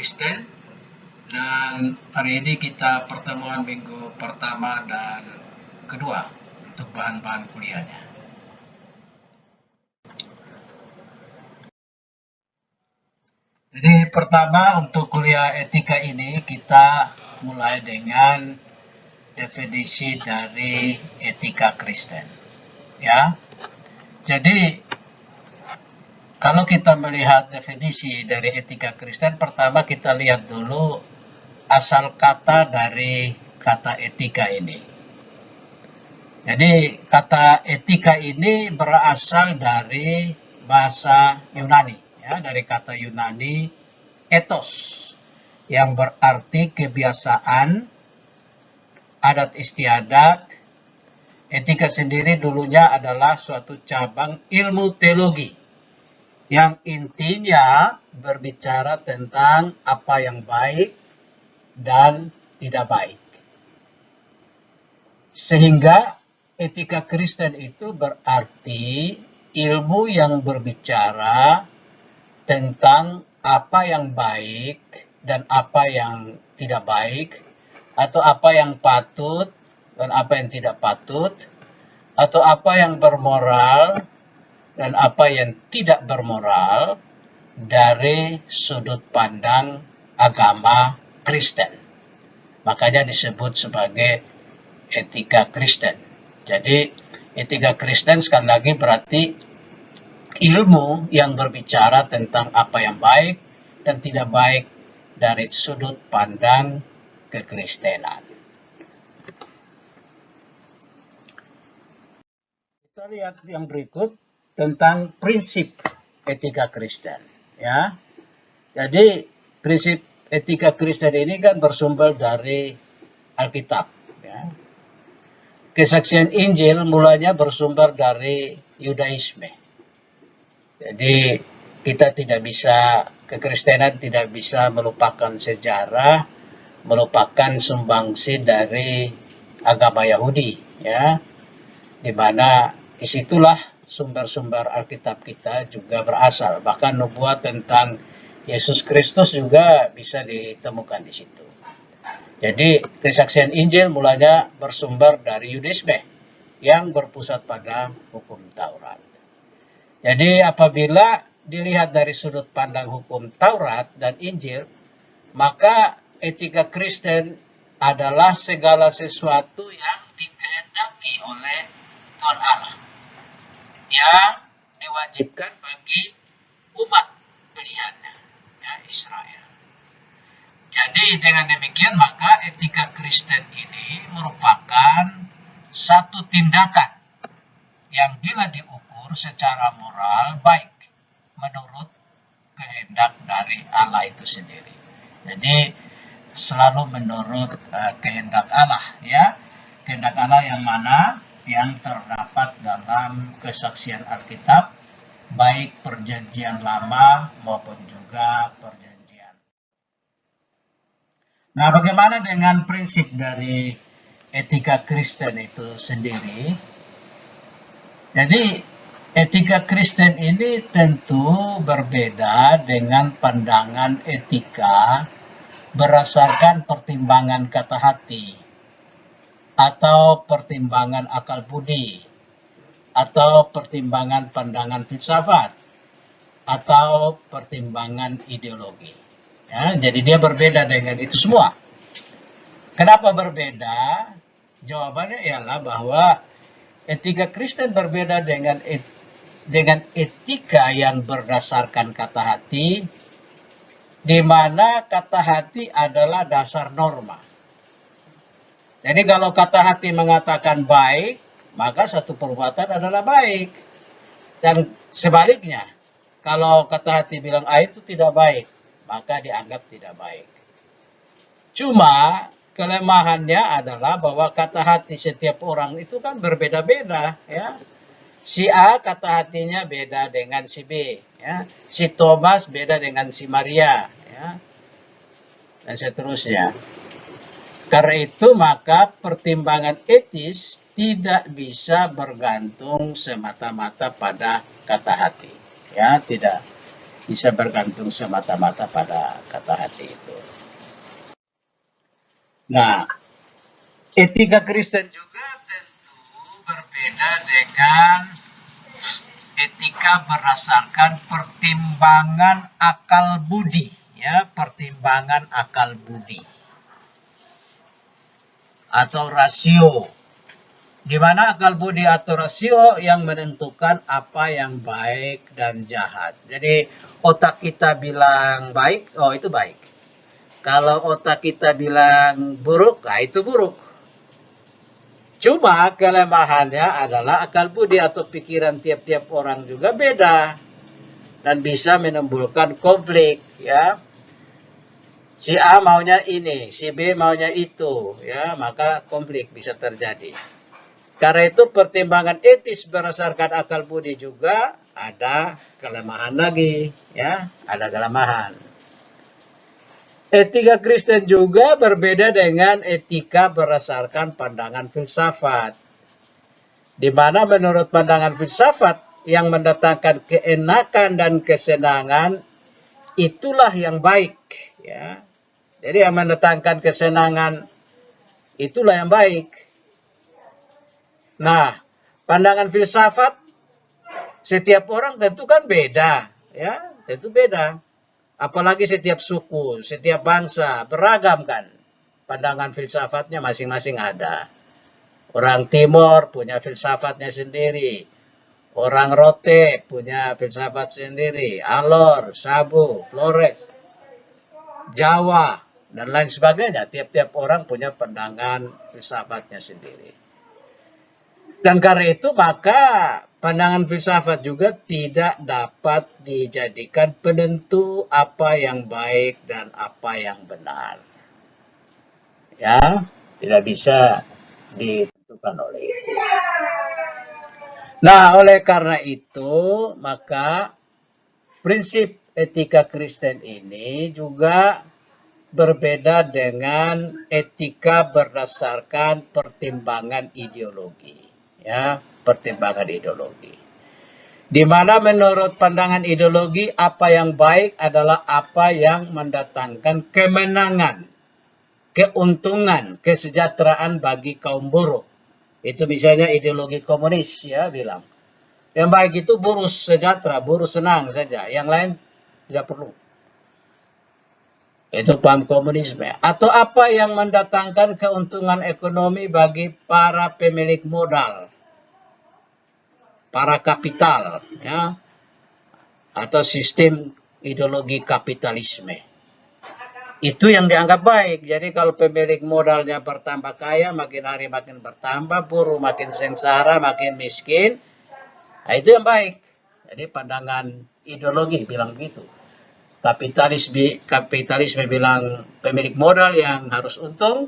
Kristen, dan hari ini kita pertemuan minggu pertama dan kedua untuk bahan-bahan kuliahnya. Jadi pertama untuk kuliah etika ini kita mulai dengan definisi dari etika Kristen. Ya. Jadi kalau kita melihat definisi dari etika Kristen, pertama kita lihat dulu asal kata dari kata etika ini. Jadi kata etika ini berasal dari bahasa Yunani, ya, dari kata Yunani ethos, yang berarti kebiasaan, adat istiadat. Etika sendiri dulunya adalah suatu cabang ilmu teologi yang intinya berbicara tentang apa yang baik dan tidak baik. Sehingga etika Kristen itu berarti ilmu yang berbicara tentang apa yang baik dan apa yang tidak baik, atau apa yang patut dan apa yang tidak patut, atau apa yang bermoral dan apa yang tidak bermoral dari sudut pandang agama Kristen. Makanya disebut sebagai etika Kristen. Jadi etika Kristen sekali lagi berarti ilmu yang berbicara tentang apa yang baik dan tidak baik dari sudut pandang kekristenan. Kita lihat yang berikut tentang prinsip etika Kristen, ya. Jadi prinsip etika Kristen ini kan bersumber dari Alkitab, ya. Kesaksian Injil mulanya bersumber dari Yudaisme. Jadi kita tidak bisa, kekristenan tidak bisa melupakan sejarah, melupakan sumbangsi dari agama Yahudi, ya, di mana disitulah sumber-sumber Alkitab kita juga berasal. Bahkan nubuat tentang Yesus Kristus juga bisa ditemukan di situ. Jadi kesaksian Injil mulanya bersumber dari Yudaisme yang berpusat pada hukum Taurat. Jadi apabila dilihat dari sudut pandang hukum Taurat dan Injil, maka etika Kristen adalah segala sesuatu yang dikehendaki oleh Tuhan Allah, yang diwajibkan bagi umat pilihannya, ya, Israel. Jadi dengan demikian maka etika Kristen ini merupakan satu tindakan yang bila diukur secara moral baik menurut kehendak dari Allah itu sendiri. Jadi selalu menurut kehendak Allah, ya, kehendak Allah yang mana yang terdapat dalam kesaksian Alkitab, baik perjanjian lama maupun juga perjanjian. Nah, bagaimana dengan prinsip dari etika Kristen itu sendiri? Jadi etika Kristen ini tentu berbeda dengan pandangan etika berdasarkan pertimbangan kata hati, atau pertimbangan akal budi, atau pertimbangan pandangan filsafat, atau pertimbangan ideologi. Ya, jadi dia berbeda dengan itu semua. Kenapa berbeda? Jawabannya ialah bahwa etika Kristen berbeda dengan etika yang berdasarkan kata hati, di mana kata hati adalah dasar norma. Jadi kalau kata hati mengatakan baik, maka satu perbuatan adalah baik. Dan sebaliknya, kalau kata hati bilang itu tidak baik, maka dianggap tidak baik. Cuma kelemahannya adalah bahwa kata hati setiap orang itu kan berbeda-beda, ya. Si A kata hatinya beda dengan si B, ya. Si Thomas beda dengan si Maria, ya. Dan seterusnya. Karena itu maka pertimbangan etis tidak bisa bergantung semata-mata pada kata hati, ya, tidak. bisa bergantung semata-mata pada kata hati itu. Nah, etika Kristen juga tentu berbeda dengan etika berdasarkan pertimbangan akal budi, ya, pertimbangan akal budi atau rasio, di mana akal budi atau rasio yang menentukan apa yang baik dan jahat. Jadi otak kita bilang baik, oh itu baik. Kalau otak kita bilang buruk, nah itu buruk. Cuma kelemahannya adalah akal budi atau pikiran tiap-tiap orang juga beda dan bisa menimbulkan konflik, ya. Si A maunya ini, si B maunya itu, ya, maka konflik bisa terjadi. Karena itu pertimbangan etis berdasarkan akal budi juga ada kelemahan lagi, ya, ada kelemahan. Etika Kristen juga berbeda dengan etika berdasarkan pandangan filsafat, di mana menurut pandangan filsafat yang mendatangkan keenakan dan kesenangan itulah yang baik, ya. Jadi yang mendatangkan kesenangan itulah yang baik. Nah, pandangan filsafat setiap orang tentu kan beda, ya, tentu beda. Apalagi setiap suku, setiap bangsa beragam kan. Pandangan filsafatnya masing-masing ada. Orang Timur punya filsafatnya sendiri. Orang Rote punya filsafat sendiri. Alor, Sabu, Flores, Jawa, dan lain sebagainya. Tiap-tiap orang punya pandangan filsafatnya sendiri. Dan karena itu maka pandangan filsafat juga tidak dapat dijadikan penentu apa yang baik dan apa yang benar. Ya, tidak bisa ditentukan oleh itu. Nah, oleh karena itu, maka prinsip etika Kristen ini juga berbeda dengan etika berdasarkan pertimbangan ideologi. Ya, pertimbangan ideologi. Di mana menurut pandangan ideologi apa yang baik adalah apa yang mendatangkan kemenangan, keuntungan, kesejahteraan bagi kaum buruh. Itu misalnya ideologi komunis, ya, bilang. Yang baik itu buruh sejahtera, buruh senang saja. Yang lain tidak perlu. Itu paham komunisme. Atau apa yang mendatangkan keuntungan ekonomi bagi para pemilik modal, para kapital, ya, atau sistem ideologi kapitalisme. Itu yang dianggap baik. Jadi kalau pemilik modalnya bertambah kaya, makin hari makin bertambah, buruh makin sengsara, makin miskin, nah itu yang baik. Jadi pandangan ideologi bilang begitu. Kapitalisme bilang pemilik modal yang harus untung,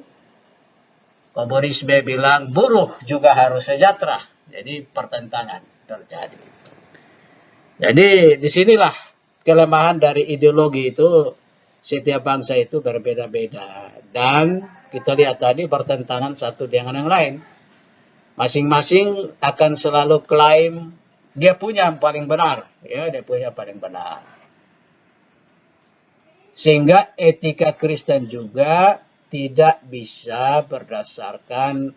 komunisme bilang buruh juga harus sejahtera. Jadi pertentangan terjadi. Jadi disinilah kelemahan dari ideologi itu. Setiap bangsa itu berbeda-beda. Dan kita lihat tadi pertentangan satu dengan yang lain. Masing-masing akan selalu klaim dia punya yang paling benar. Ya, dia punya paling benar. Sehingga etika Kristen juga tidak bisa berdasarkan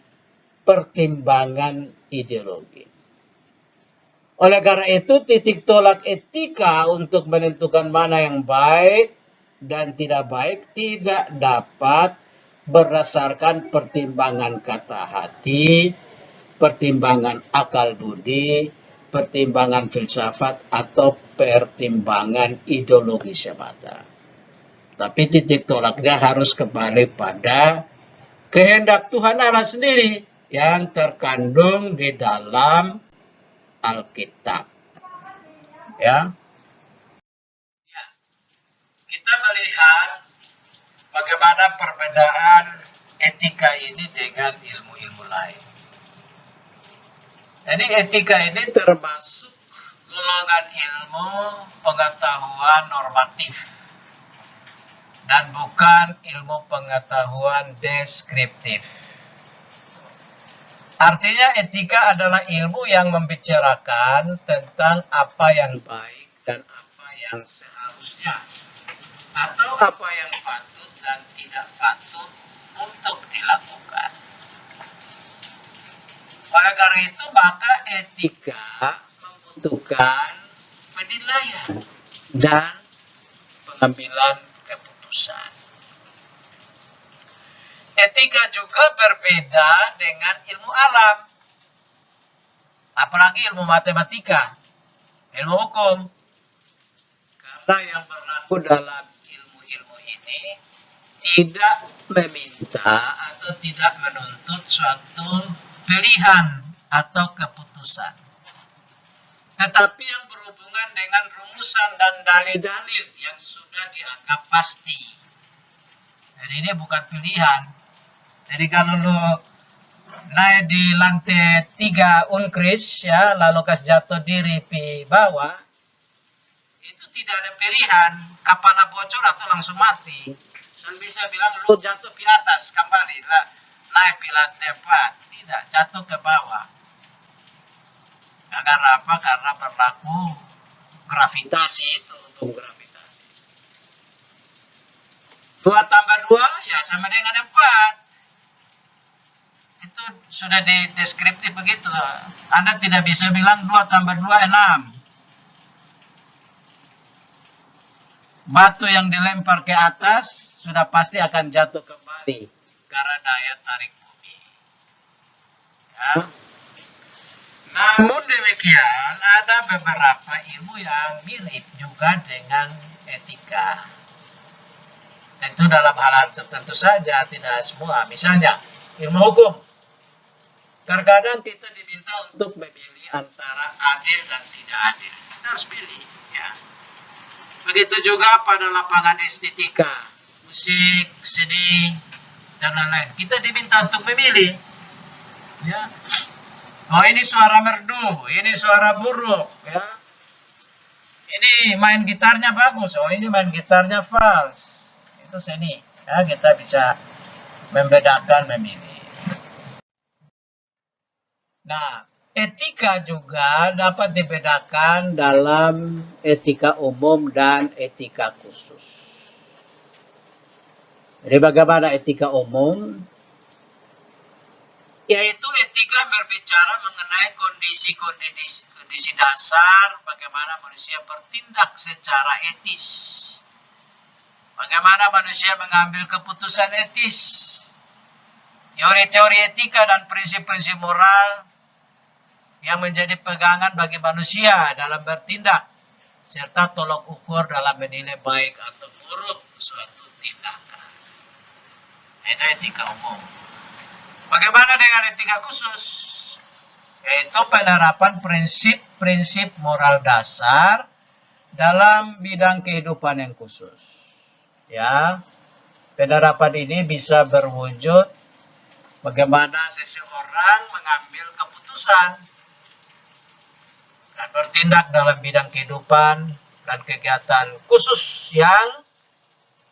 pertimbangan ideologi. Oleh karena itu, titik tolak etika untuk menentukan mana yang baik dan tidak baik tidak dapat berdasarkan pertimbangan kata hati, pertimbangan akal budi, pertimbangan filsafat, atau pertimbangan ideologi semata. Tapi titik tolaknya harus kembali pada kehendak Tuhan Allah sendiri yang terkandung di dalam Alkitab. Ya. Kita melihat bagaimana perbedaan etika ini dengan ilmu-ilmu lain. Jadi etika ini termasuk golongan ilmu pengetahuan normatif dan bukan ilmu pengetahuan deskriptif. Artinya etika adalah ilmu yang membicarakan tentang apa yang baik dan apa yang sehat seharusnya, atau apa yang patut dan tidak patut untuk dilakukan. Oleh karena itu, maka etika membutuhkan penilaian dan pengambilan keputusan. Etika juga berbeda dengan ilmu alam, apalagi ilmu matematika, ilmu hukum. Karena yang berlaku dalam ilmu-ilmu ini tidak meminta atau tidak menuntut suatu pilihan atau keputusan, tetapi yang berhubungan dengan rumusan dan dalil-dalil yang sudah dianggap pasti. Jadi ini bukan pilihan. Jadi kalau lo naik di lantai 3 Unkris ya, lalu kas jatuh diri di bawah, itu tidak ada pilihan, kapan bocor atau langsung mati. So bisa bilang lo jatuh di atas, kembali lah, naik di lantai 4, tidak, jatuh ke bawah. Nah, karena apa? Karena berlaku gravitasi itu, untuk gravitasi. 2 tambah 2 ya sama dengan 4. Itu sudah di deskriptif begitu. Anda tidak bisa bilang 2 tambah 2 6. Batu yang dilempar ke atas sudah pasti akan jatuh kembali karena daya tarik bumi. Ya. Namun demikian, ada beberapa ilmu yang mirip juga dengan etika. Tentu dalam hal tertentu saja, tidak semua. Misalnya, ilmu hukum. Terkadang kita diminta untuk memilih antara adil dan tidak adil. Kita harus pilih. Ya. Begitu juga pada lapangan estetika, musik, seni, dan lain-lain. Kita diminta untuk memilih. Ya. Oh, ini suara merdu, ini suara buruk. Ya. Ini main gitarnya bagus, oh ini main gitarnya fals. Itu seni. Ya, kita bisa membedakan, memilih. Nah, etika juga dapat dibedakan dalam etika umum dan etika khusus. Jadi bagaimana etika umum? Yaitu etika berbicara mengenai kondisi dasar, bagaimana manusia bertindak secara etis. Bagaimana manusia mengambil keputusan etis. Teori-teori etika dan prinsip-prinsip moral yang menjadi pegangan bagi manusia dalam bertindak, serta tolok ukur dalam menilai baik atau buruk suatu tindakan. Itu etika umum. Bagaimana dengan etika khusus? Yaitu penerapan prinsip-prinsip moral dasar dalam bidang kehidupan yang khusus. Ya, penerapan ini bisa berwujud bagaimana seseorang mengambil keputusan dan bertindak dalam bidang kehidupan dan kegiatan khusus yang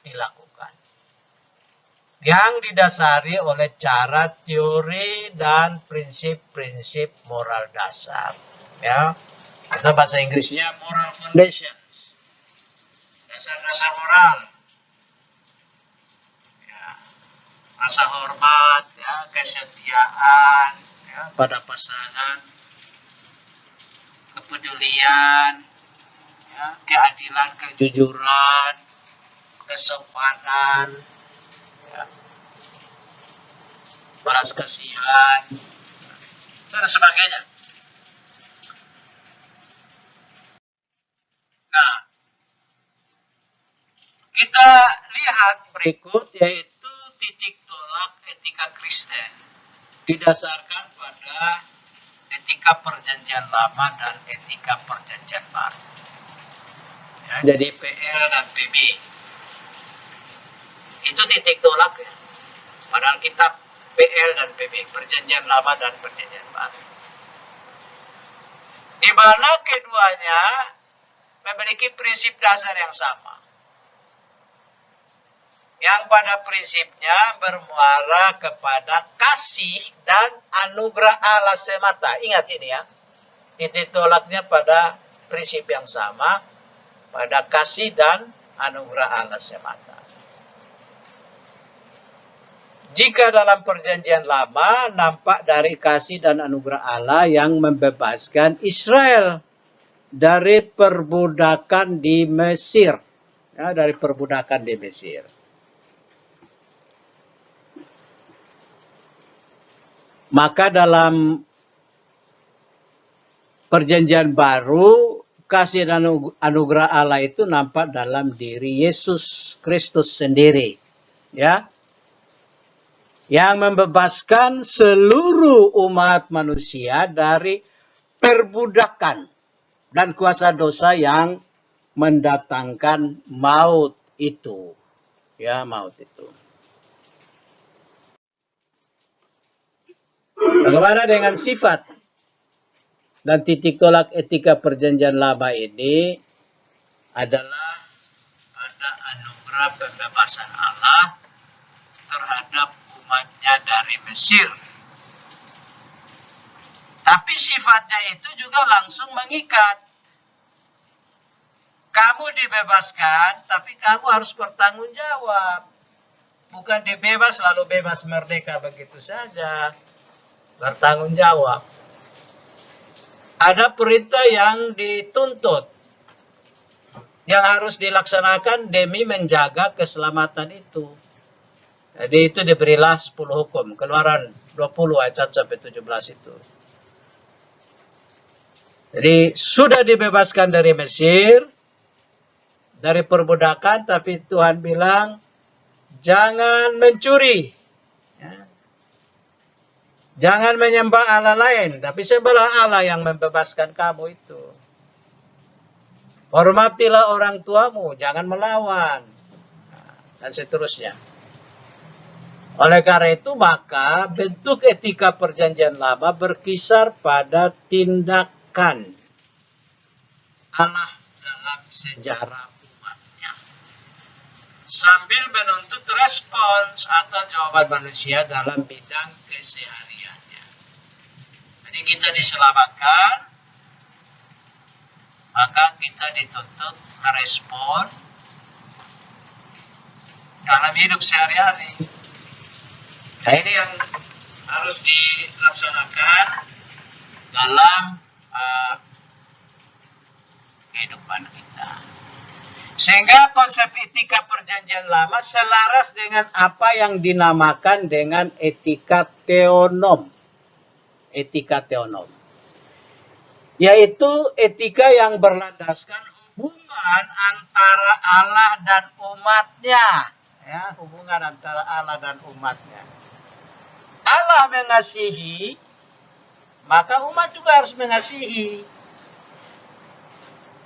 dilakukan, yang didasari oleh cara teori dan prinsip-prinsip moral dasar. Ya, atau bahasa Inggrisnya moral foundation, dasar-dasar moral. Ya, rasa hormat, ya, kesetiaan, ya, pada pasangan, kepedulian, ya, keadilan, kejujuran, kesopanan, ya, balas kasihan, dan sebagainya. Nah, kita lihat berikut, yaitu titik tolak etika Kristen didasarkan pada etika perjanjian lama dan etika perjanjian baru. Ya, jadi PL dan PB itu titik tolak ya. Padahal kitab PL dan PB, perjanjian lama dan perjanjian baru, di mana keduanya memiliki prinsip dasar yang sama, yang pada prinsipnya bermuara kepada kasih dan anugerah Allah semata. Ingat ini ya, titik tolaknya pada prinsip yang sama, pada kasih dan anugerah Allah semata. Jika dalam perjanjian lama nampak dari kasih dan anugerah Allah yang membebaskan Israel dari perbudakan di Mesir. Ya, dari perbudakan di Mesir. Maka dalam perjanjian baru, kasih dan anugerah Allah itu nampak dalam diri Yesus Kristus sendiri. Ya, yang membebaskan seluruh umat manusia dari perbudakan dan kuasa dosa yang mendatangkan maut itu. Ya, maut itu. Bagaimana dengan sifat dan titik tolak etika perjanjian lama ini adalah ada anugerah pembebasan Allah terhadap umatnya dari Mesir. Tapi sifatnya itu juga langsung mengikat. Kamu dibebaskan, tapi kamu harus bertanggung jawab. Bukan dibebas lalu bebas merdeka begitu saja. Bertanggung jawab. Ada perintah yang dituntut, yang harus dilaksanakan demi menjaga keselamatan itu. Jadi itu diberilah 10 hukum. Keluaran 20 ayat 1 sampai 17 itu. Jadi sudah dibebaskan dari Mesir, dari perbudakan, tapi Tuhan bilang jangan mencuri. Ya. Jangan menyembah Allah lain, tapi sembahlah Allah yang membebaskan kamu itu. Hormatilah orang tuamu, jangan melawan. Dan seterusnya. Oleh karena itu, maka bentuk etika perjanjian lama berkisar pada tindakan Allah dalam sejarah umatnya. Sambil menuntut respons atau jawaban manusia dalam bidang kesehariannya. Jadi kita diselamatkan, maka kita dituntut merespon dalam hidup sehari-hari. Nah, ini yang harus dilaksanakan dalam kehidupan kita. Sehingga konsep etika perjanjian lama selaras dengan apa yang dinamakan dengan etika teonom. Etika teonom. Yaitu etika yang berlandaskan hubungan antara Allah dan umatnya. Ya, hubungan antara Allah dan umatnya. Allah mengasihi, maka umat juga harus mengasihi.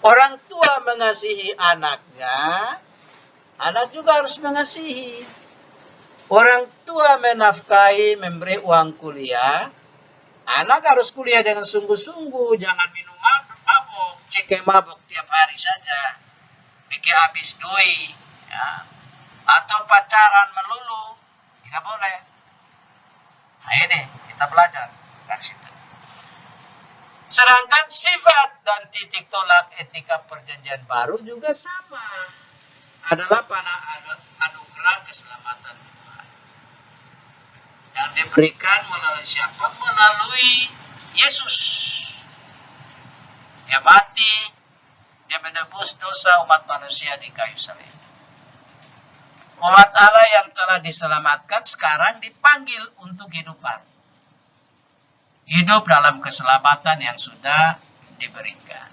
Orang tua mengasihi anaknya, anak juga harus mengasihi. Orang tua menafkahi, memberi uang kuliah, anak harus kuliah dengan sungguh-sungguh, jangan minum mabuk, cek mabuk tiap hari saja, bikin habis duit, ya. Atau pacaran melulu, tidak boleh. Nah ini kita belajar dari situ. Sedangkan sifat dan titik tolak etika perjanjian baru juga sama. Adalah pada anugerah keselamatan Tuhan. Yang diberikan melalui siapa? Melalui Yesus. Dia mati, dia menebus dosa umat manusia di kayu salib. Umat Allah yang telah diselamatkan sekarang dipanggil untuk hidup baru. Hidup dalam keselamatan yang sudah diberikan.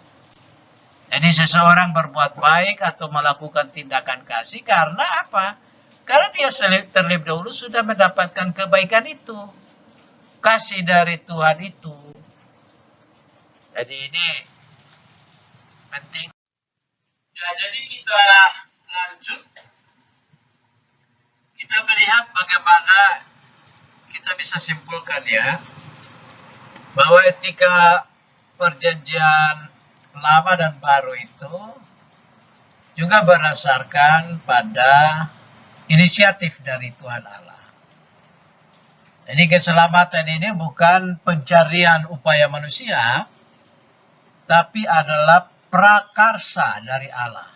Jadi seseorang berbuat baik atau melakukan tindakan kasih karena apa? Karena dia terlebih dahulu sudah mendapatkan kebaikan itu. Kasih dari Tuhan itu. Jadi ini penting. Ya, jadi kita lanjut. Kita melihat bagaimana kita bisa simpulkan ya, bahwa etika perjanjian lama dan baru itu juga berdasarkan pada inisiatif dari Tuhan Allah. Jadi keselamatan ini bukan pencarian upaya manusia, tapi adalah prakarsa dari Allah.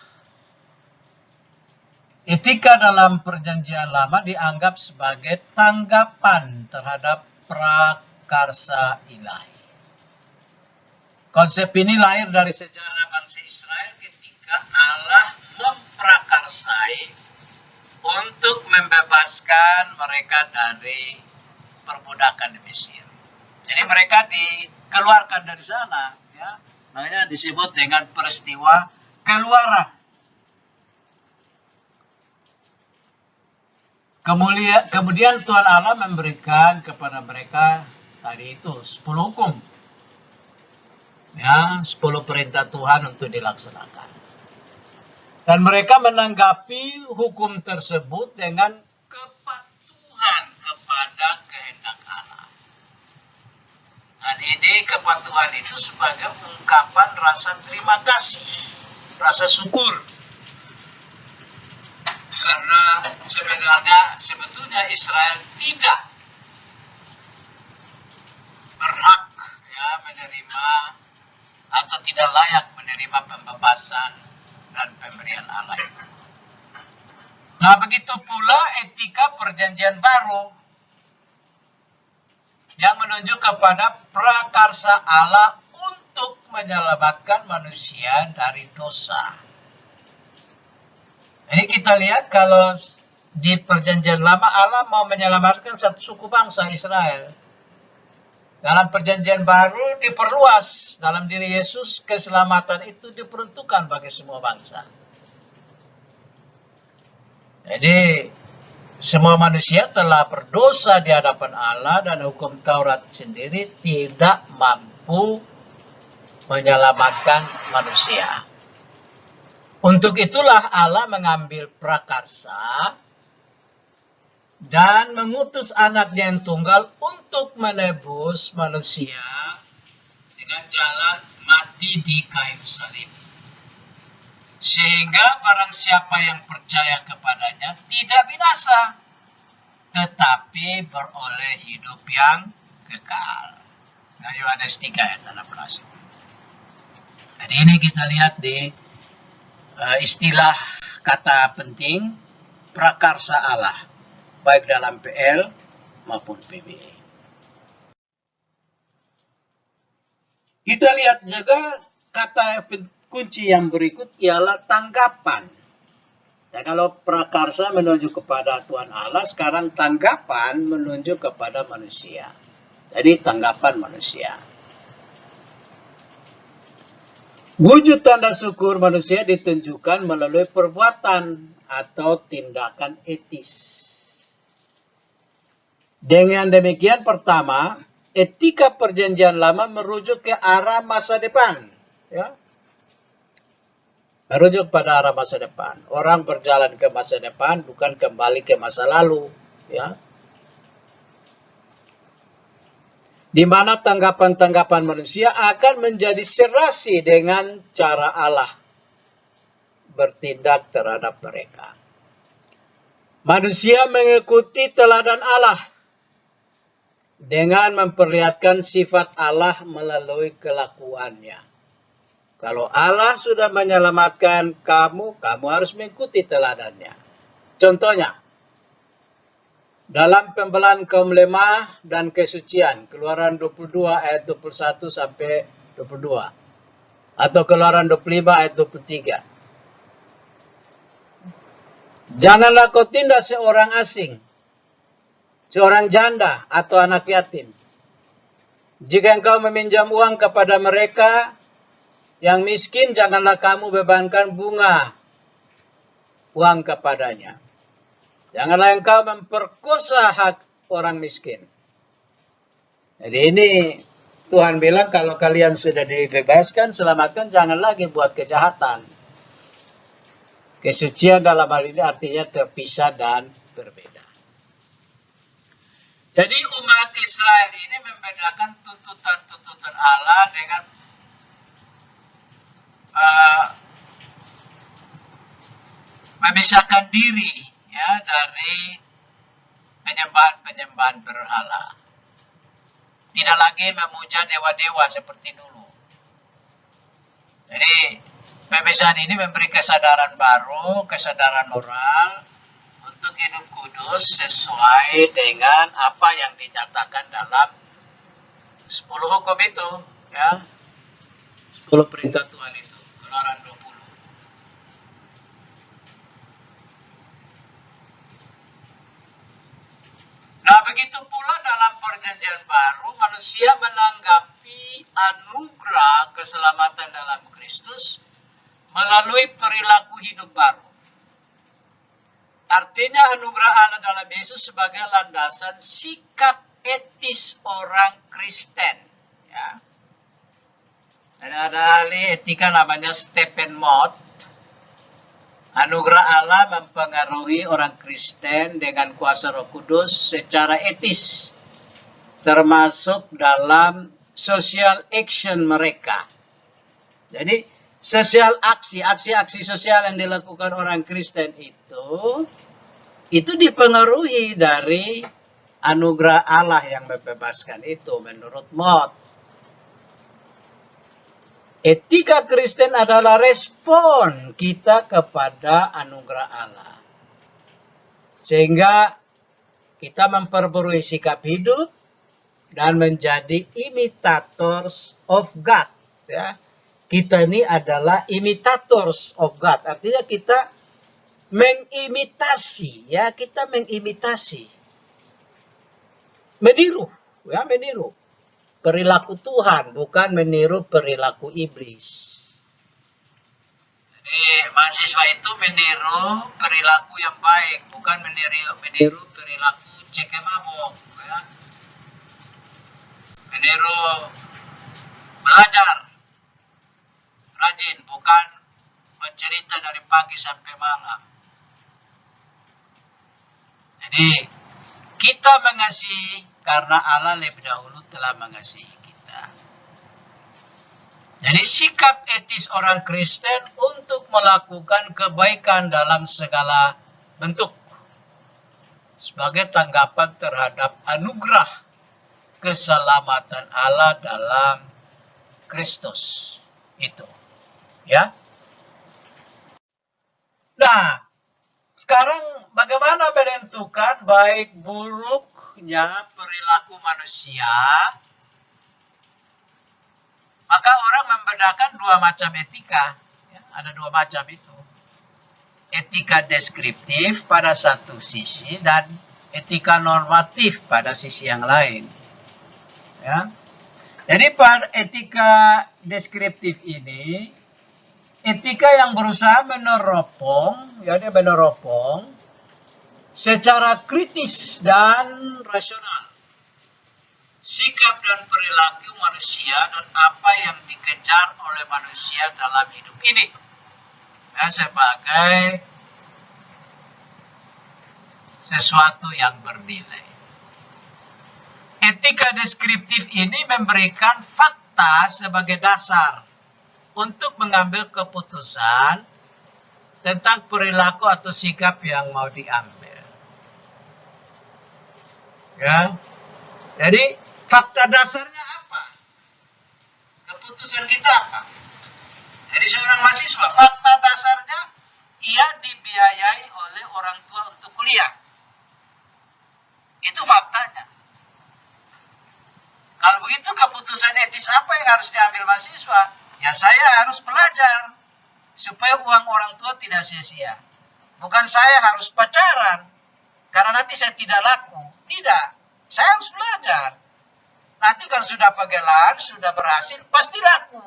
Etika dalam perjanjian lama dianggap sebagai tanggapan terhadap prakarsa ilahi. Konsep ini lahir dari sejarah bangsa Israel ketika Allah memprakarsai untuk membebaskan mereka dari perbudakan di Mesir. Jadi mereka dikeluarkan dari sana, ya. Makanya disebut dengan peristiwa keluaran. Kemudian Tuhan Allah memberikan kepada mereka tadi itu 10 hukum. Ya, 10 perintah Tuhan untuk dilaksanakan. Dan mereka menanggapi hukum tersebut dengan kepatuhan kepada kehendak Allah. Dan ini kepatuhan itu sebagai ungkapan rasa terima kasih, rasa syukur. Karena sebetulnya Israel tidak berhak, ya, menerima atau tidak layak menerima pembebasan dan pemberian Allah itu. Nah, begitu pula etika perjanjian baru yang menunjuk kepada prakarsa Allah untuk menyelamatkan manusia dari dosa. Ini kita lihat kalau di perjanjian lama Allah mau menyelamatkan satu suku bangsa Israel. Dalam perjanjian baru diperluas, dalam diri Yesus keselamatan itu diperuntukkan bagi semua bangsa. Jadi semua manusia telah berdosa di hadapan Allah dan hukum Taurat sendiri tidak mampu menyelamatkan manusia. Untuk itulah Allah mengambil prakarsa dan mengutus anaknya yang tunggal untuk menebus manusia dengan jalan mati di kayu salib. Sehingga barang siapa yang percaya kepadanya tidak binasa, tetapi beroleh hidup yang kekal. Nah, Yohanes 3 ayat 16. Jadi ini kita lihat di istilah kata penting prakarsa Allah, baik dalam PL maupun PBE. Kita lihat juga kata kunci yang berikut ialah tanggapan. Dan kalau prakarsa menunjuk kepada Tuhan Allah, sekarang tanggapan menunjuk kepada manusia. Jadi tanggapan manusia. Wujud tanda syukur manusia ditunjukkan melalui perbuatan atau tindakan etis. Dengan demikian, pertama, etika perjanjian lama merujuk ke arah masa depan, ya. Merujuk pada arah masa depan. Orang berjalan ke masa depan, bukan kembali ke masa lalu, ya. Di mana tanggapan-tanggapan manusia akan menjadi serasi dengan cara Allah bertindak terhadap mereka. Manusia mengikuti teladan Allah dengan memperlihatkan sifat Allah melalui kelakuannya. Kalau Allah sudah menyelamatkan kamu, kamu harus mengikuti teladannya. Contohnya, dalam pembelaan kaum lemah dan kesucian, Keluaran 22 ayat 21 sampai 22. Atau Keluaran 25 ayat 23. Janganlah kau tindak seorang asing, seorang janda atau anak yatim. Jika engkau meminjam uang kepada mereka yang miskin, janganlah kamu bebankan bunga uang kepadanya. Janganlah engkau memperkosa hak orang miskin. Jadi ini Tuhan bilang kalau kalian sudah dibebaskan, selamatkan, jangan lagi buat kejahatan. Kesucian dalam hal ini artinya terpisah dan berbeda. Jadi umat Israel ini membedakan tuntutan-tuntutan Allah dengan memisahkan diri, ya, dari penyembahan-penyembahan berhala. Tidak lagi memuja dewa-dewa seperti dulu. Jadi Pemisahan ini memberi kesadaran baru, kesadaran moral untuk hidup kudus sesuai dengan apa yang dinyatakan dalam 10 hukum itu, ya. 10 perintah Tuhan itu, Keluaran 20. Nah, begitu pula dalam perjanjian baru, manusia menanggapi anugerah keselamatan dalam Kristus melalui perilaku hidup baru. Artinya anugerah Allah dalam Yesus sebagai landasan sikap etis orang Kristen. Ya. Dan ada ahli etika namanya Stephen Mott. Anugerah Allah mempengaruhi orang Kristen dengan kuasa Roh Kudus secara etis, termasuk dalam social action mereka. Jadi, sosial aksi sosial yang dilakukan orang Kristen itu dipengaruhi dari anugerah Allah yang membebaskan itu, menurut Mott. Etika Kristen adalah respon kita kepada anugerah Allah. Sehingga kita memperbarui sikap hidup dan menjadi imitators of God. Ya. Kita ini adalah imitators of God. Artinya kita mengimitasi, ya, kita mengimitasi. Meniru, ya, meniru perilaku Tuhan, bukan meniru perilaku iblis. Jadi mahasiswa itu meniru perilaku yang baik, bukan meniru perilaku cekemabok, ya. Meniru belajar rajin, bukan mencerita dari pagi sampai malam. Jadi kita mengasihi karena Allah lebih dahulu telah mengasihi kita. Jadi sikap etis orang Kristen untuk melakukan kebaikan dalam segala bentuk sebagai tanggapan terhadap anugerah keselamatan Allah dalam Kristus itu. Ya. Nah, sekarang bagaimana menentukan baik buruknya perilaku manusia? Maka orang membedakan dua macam etika. Ya, ada dua macam itu. Etika deskriptif pada satu sisi dan etika normatif pada sisi yang lain. Ya. Jadi pada etika deskriptif ini, etika yang berusaha meneropong, ya dia meneropong secara kritis dan rasional sikap dan perilaku manusia dan apa yang dikejar oleh manusia dalam hidup ini, ya, sebagai sesuatu yang bernilai. Etika deskriptif ini memberikan fakta sebagai dasar untuk mengambil keputusan tentang perilaku atau sikap yang mau diambil. Ya. Jadi fakta dasarnya apa? Keputusan kita apa? Jadi seorang mahasiswa, fakta dasarnya ia dibiayai oleh orang tua untuk kuliah. Itu faktanya. Kalau begitu keputusan etis apa yang harus diambil mahasiswa? Ya saya harus belajar supaya uang orang tua tidak sia-sia. Bukan saya harus pacaran karena nanti saya tidak laku. Tidak, saya harus belajar. Nanti kalau sudah pagelar, sudah berhasil, pasti laku.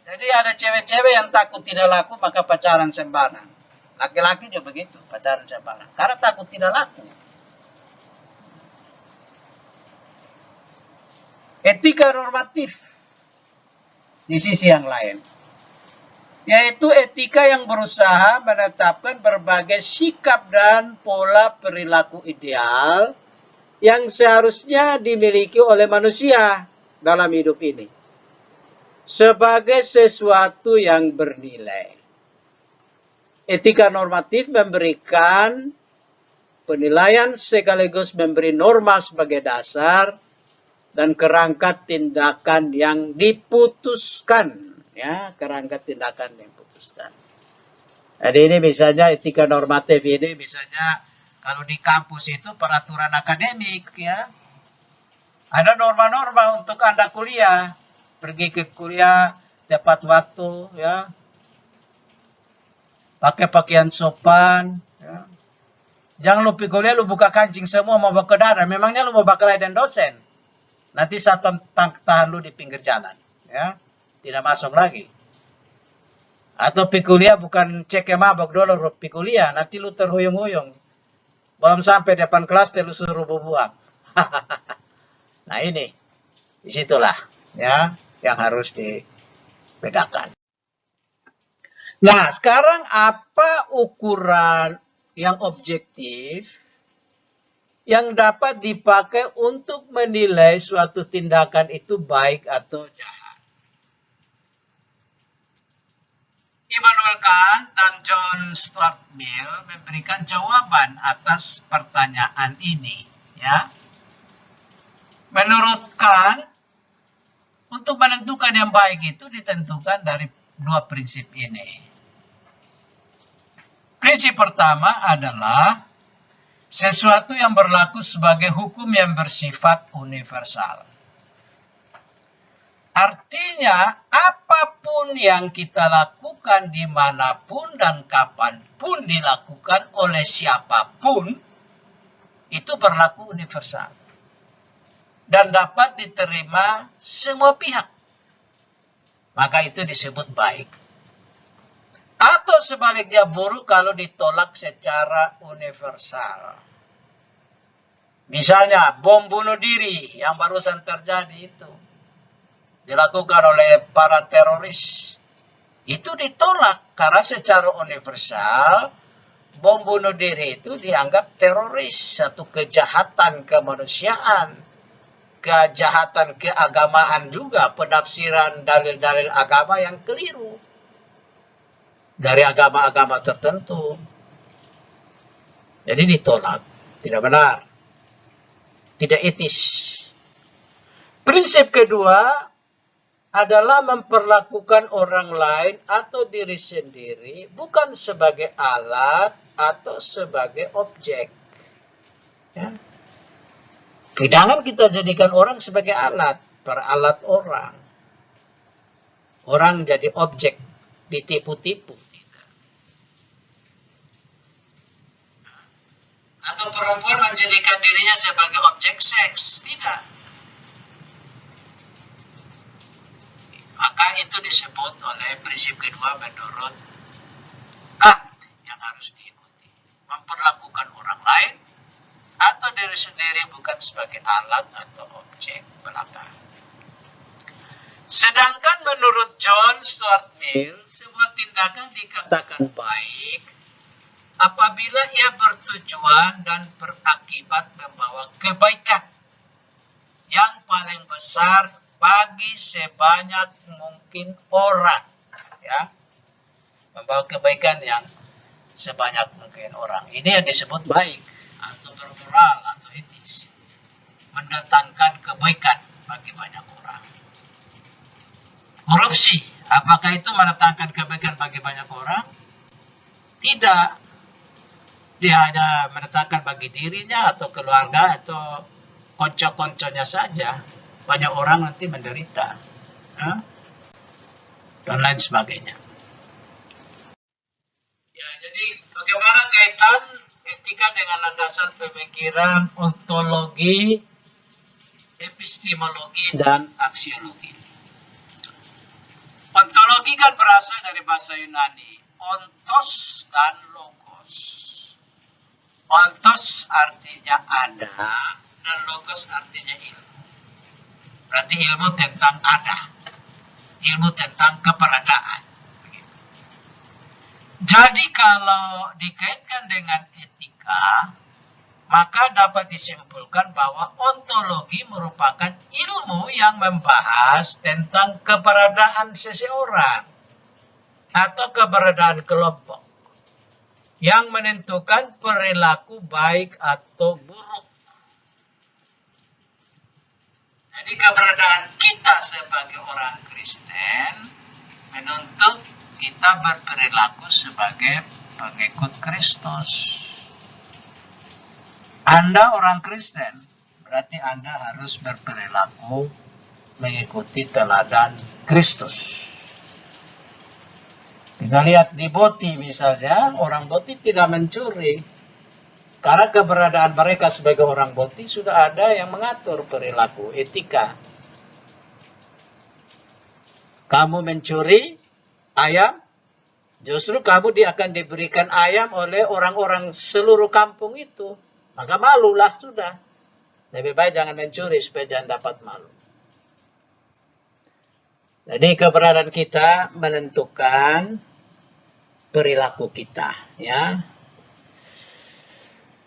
Jadi ada cewek-cewek yang takut tidak laku maka pacaran sembarang. Laki-laki juga begitu, pacaran sembarang. Karena takut tidak laku. Etika normatif di sisi yang lain, yaitu etika yang berusaha menetapkan berbagai sikap dan pola perilaku ideal yang seharusnya dimiliki oleh manusia dalam hidup ini sebagai sesuatu yang bernilai. Etika normatif memberikan penilaian sekaligus memberi norma sebagai dasar dan kerangka tindakan yang diputuskan. ya, kerangka tindakan yang diputuskan. Jadi ini misalnya etika normatif ini misalnya kalau di kampus itu peraturan akademik ya. Ada norma-norma untuk Anda kuliah. Pergi ke kuliah tepat waktu ya. Pakai pakaian sopan ya. Jangan lu pergi kuliah lu buka kancing semua mau bawa ke darah. Memangnya lu mau bakal dan dosen. Nanti satpam tahan lu di pinggir jalan ya. Tidak masuk lagi. Atau pergi kuliah bukan cek mabok dulu pergi kuliah, nanti lu terhuyung-huyung. Belum sampai depan kelas lu suruh buang. Nah ini, disitulah ya yang harus dibedakan. Nah sekarang apa ukuran yang objektif yang dapat dipakai untuk menilai suatu tindakan itu baik atau jahat? Immanuel Kant dan John Stuart Mill memberikan jawaban atas pertanyaan ini, ya. Menurut Kant, untuk menentukan yang baik itu ditentukan dari dua prinsip ini. Prinsip pertama adalah sesuatu yang berlaku sebagai hukum yang bersifat universal. Artinya, apapun yang kita lakukan dimanapun dan kapanpun dilakukan oleh siapapun, itu berlaku universal. Dan dapat diterima semua pihak. Maka itu disebut baik. Atau sebaliknya buruk kalau ditolak secara universal. Misalnya, bom bunuh diri yang barusan terjadi itu. Dilakukan oleh para teroris. Itu ditolak karena secara universal bom bunuh diri itu dianggap teroris, satu kejahatan kemanusiaan, kejahatan keagamaan juga, penafsiran dalil-dalil agama yang keliru dari agama-agama tertentu. Jadi ditolak, tidak benar, tidak etis. Prinsip kedua adalah memperlakukan orang lain atau diri sendiri bukan sebagai alat atau sebagai objek. Ya. Jangan kita jadikan orang sebagai alat, peralat orang. Orang jadi objek, ditipu-tipu. Atau perempuan menjadikan dirinya sebagai objek seks, tidak. Maka itu disebut oleh prinsip kedua menurut Kant yang harus diikuti. Memperlakukan orang lain atau diri sendiri bukan sebagai alat atau objek belaka. Sedangkan menurut John Stuart Mill, sebuah tindakan dikatakan baik apabila ia bertujuan dan berakibat membawa kebaikan yang paling besar bagi sebanyak mungkin orang, ya, membawa kebaikan yang sebanyak mungkin orang. Ini yang disebut baik atau bermoral atau etis, mendatangkan kebaikan bagi banyak orang. Korupsi, apakah itu mendatangkan kebaikan bagi banyak orang? Tidak. Dia hanya mendatangkan bagi dirinya atau keluarga atau konco-konconya saja. Banyak orang nanti menderita, ya? Dan lain sebagainya. Ya, jadi bagaimana kaitan etika dengan landasan pemikiran ontologi, epistemologi, dan aksiologi? Ontologi kan berasal dari bahasa Yunani, ontos dan logos. Ontos artinya ada, dan logos artinya ilmu. Berarti ilmu tentang ada, ilmu tentang keberadaan. Begitu. Jadi kalau dikaitkan dengan etika, maka dapat disimpulkan bahwa ontologi merupakan ilmu yang membahas tentang keberadaan seseorang atau keberadaan kelompok yang menentukan perilaku baik atau buruk. Jadi keberadaan kita sebagai orang Kristen menuntut kita berperilaku sebagai pengikut Kristus. Anda orang Kristen, berarti Anda harus berperilaku mengikuti teladan Kristus. Kita lihat di Boti misalnya, orang Boti tidak mencuri. Karena keberadaan mereka sebagai orang Boti sudah ada yang mengatur perilaku, etika. Kamu mencuri ayam, justru kamu akan diberikan ayam oleh orang-orang seluruh kampung itu. Maka malulah sudah. Lebih baik jangan mencuri supaya jangan dapat malu. Jadi keberadaan kita menentukan perilaku kita, ya.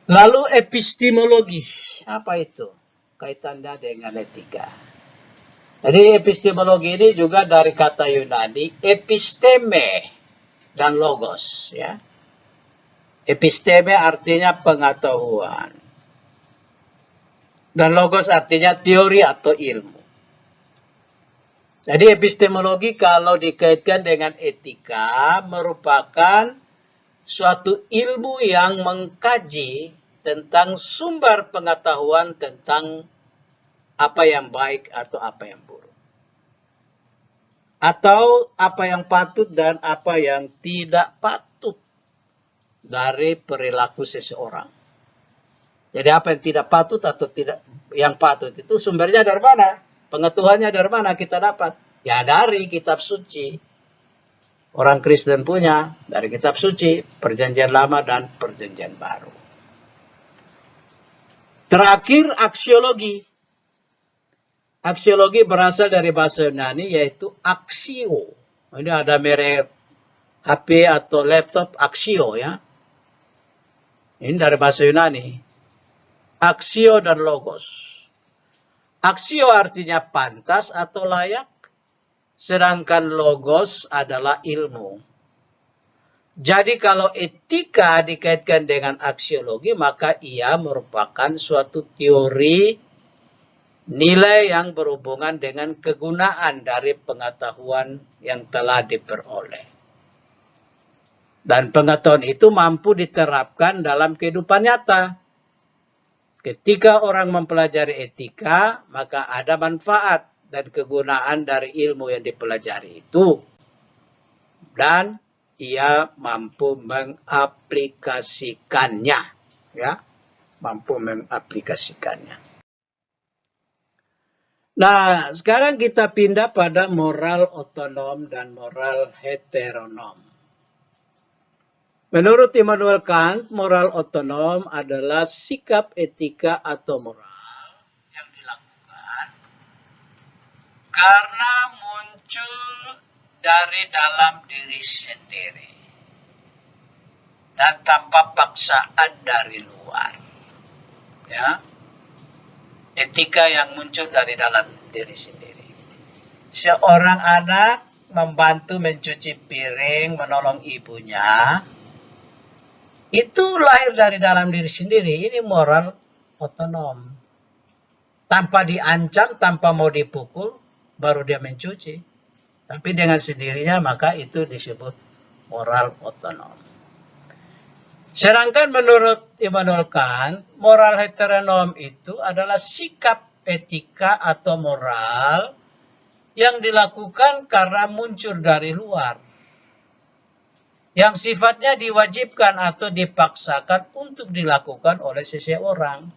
Lalu epistemologi, apa itu? Kaitannya dengan etika. Jadi epistemologi ini juga dari kata Yunani episteme dan logos, ya. Episteme artinya pengetahuan. Dan logos artinya teori atau ilmu. Jadi epistemologi kalau dikaitkan dengan etika merupakan suatu ilmu yang mengkaji tentang sumber pengetahuan tentang apa yang baik atau apa yang buruk. Atau apa yang patut dan apa yang tidak patut dari perilaku seseorang. Jadi apa yang tidak patut atau tidak yang patut itu sumbernya dari mana? Pengetahuannya dari mana kita dapat? Ya dari kitab suci. Orang Kristen punya dari kitab suci, Perjanjian Lama dan Perjanjian Baru. Terakhir, aksiologi. Aksiologi berasal dari bahasa Yunani yaitu aksio. Ini ada merek HP atau laptop aksio, ya. Ini dari bahasa Yunani. Aksio dan logos. Aksio artinya pantas atau layak, sedangkan logos adalah ilmu. Jadi kalau etika dikaitkan dengan aksiologi, maka ia merupakan suatu teori nilai yang berhubungan dengan kegunaan dari pengetahuan yang telah diperoleh. Dan pengetahuan itu mampu diterapkan dalam kehidupan nyata. Ketika orang mempelajari etika, maka ada manfaat dan kegunaan dari ilmu yang dipelajari itu. Dan ia mampu mengaplikasikannya. Ya, mampu mengaplikasikannya. Nah, sekarang kita pindah pada moral otonom dan moral heteronom. Menurut Immanuel Kant, moral otonom adalah sikap etika atau moral yang dilakukan karena muncul dari dalam diri sendiri dan tanpa paksaan dari luar. Ya. Etika yang muncul dari dalam diri sendiri. Seorang anak membantu mencuci piring, menolong ibunya, itu lahir dari dalam diri sendiri. Ini moral otonom. Tanpa diancam, tanpa mau dipukul, baru dia mencuci. Tapi dengan sendirinya, maka itu disebut moral otonom. Sedangkan menurut Immanuel Kant, moral heteronom itu adalah sikap etika atau moral yang dilakukan karena muncul dari luar. Yang sifatnya diwajibkan atau dipaksakan untuk dilakukan oleh seseorang.